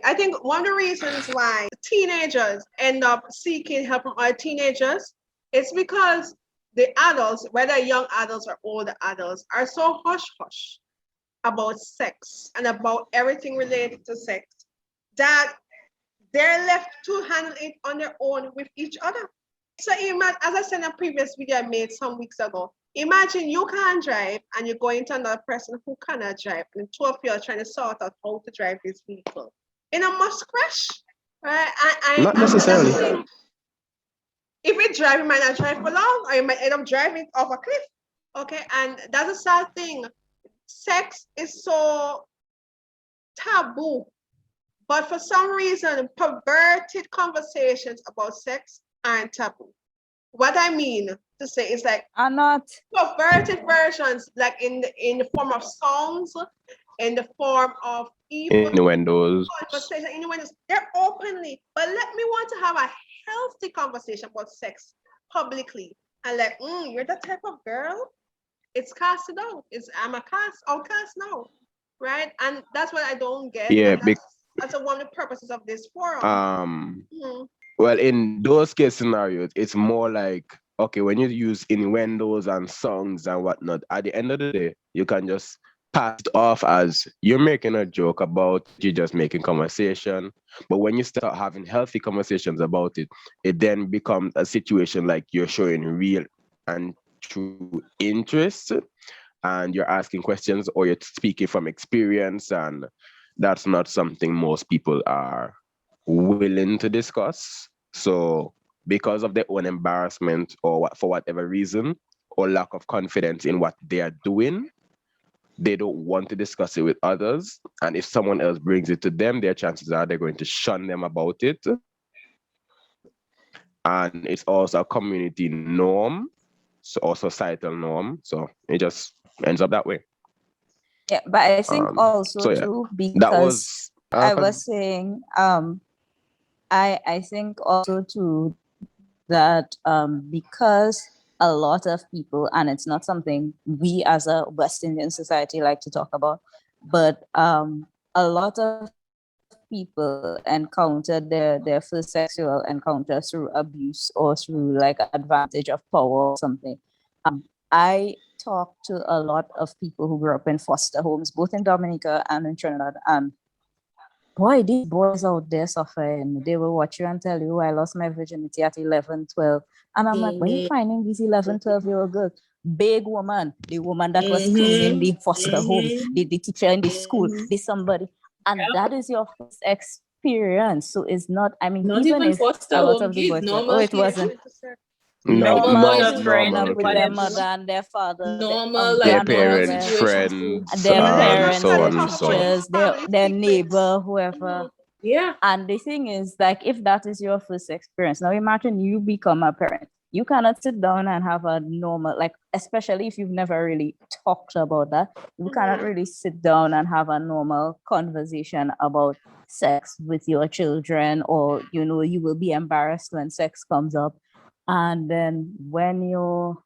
I think one of the reasons why teenagers end up seeking help from other teenagers is because the adults, whether young adults or older adults, are so hush hush about sex and about everything related to sex that they're left to handle it on their own with each other. So imagine, as I said in a previous video I made some weeks ago, imagine you can't drive and you're going to another person who cannot drive, and the two of you are trying to sort out how to drive this vehicle. In a must crash, right? Not And that's the necessarily. thing. If it drive, you might not drive for long, or you might end up driving off a cliff. Okay, and that's a sad thing. Sex is so taboo, but for some reason, perverted conversations about sex aren't taboo. What I mean to say is like Are not. perverted versions, like in the form of songs, in the form of even Innuendos. conversation, innuendos, they're openly. But let me want to have a healthy conversation about sex publicly, and like, you're that type of girl. It's casted out. It's I'm a outcast now, right? And that's what I don't get, Yeah, and that's one of the purposes of this forum. Mhm. well, in those case scenarios, it's more like, okay, when you use innuendos and songs and whatnot, at the end of the day, you can just pass it off as you're making a joke about it, you're just making conversation. But when you start having healthy conversations about it, it then becomes a situation like you're showing real and true interest, and you're asking questions or you're speaking from experience, and that's not something most people are willing to discuss. So because of their own embarrassment or for whatever reason, or lack of confidence in what they are doing, they don't want to discuss it with others. And if someone else brings it to them, their chances are they're going to shun them about it. And it's also a community norm, so or societal norm. So it just ends up that way. Yeah, but I think also So yeah, too, that because was I was saying, I think also too that because a lot of people, and it's not something we as a West Indian society like to talk about, but a lot of people encountered their first sexual encounter through abuse or through like advantage of power or something. I talked to a lot of people who grew up in foster homes, both in Dominica and in Trinidad, and boy, these boys out there suffering. They will watch you and tell you, I lost my virginity at 11, 12. And I'm like, where you finding these 11, 12-year-old girls? Big woman, the woman that was cleaning the foster home, the teacher in the school, the somebody. And that is your first experience. So it's not, I mean, Not even even if foster a lot home of the kids, boys, normal it kids. wasn't. Normal Normal boyfriend, growing up normal with their kids, mother and their father, normal their like normal parent, grandmother, situations too. friends, their parents, so their on and so on. teachers, their neighbor, whoever. Yeah. And the thing is, like, if that is your first experience, now imagine you become a parent. You cannot sit down and have a normal, like, especially if you've never really talked about that, you cannot really sit down and have a normal conversation about sex with your children, or, you know, you will be embarrassed when sex comes up. And then when you're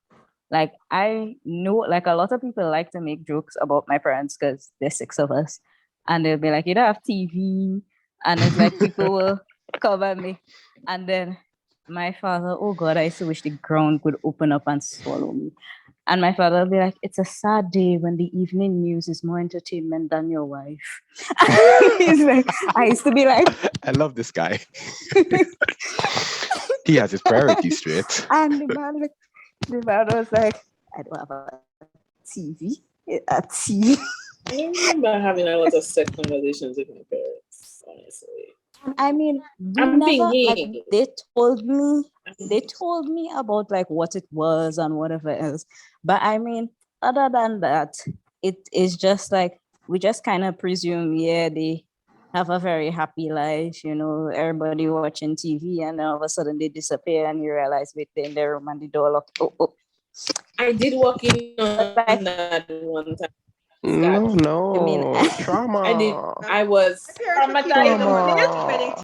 like, I know, like, a lot of people like to make jokes about my parents because there's six of us. And they'll be like, you don't have TV. And it's like people will cover me. And then my father, oh God, I used to wish the ground could open up and swallow me. And my father will be like, it's a sad day when the evening news is more entertainment than your wife. He's like, I used to be like, I love this guy. He has his priorities straight. and the man was like, I don't have a TV. A TV. I remember having a lot of sex conversations with my parents, honestly. I mean, we I'm never, like, thinking. they told me about like what it was and whatever else. But I mean, other than that, it is just like we just kind of presume, yeah, they have a very happy life, you know, everybody watching TV, and then all of a sudden they disappear and you realize wait, they're in their room and the door locked. Oh. I did walk in on that one time. No, I mean, trauma. I was traumatized.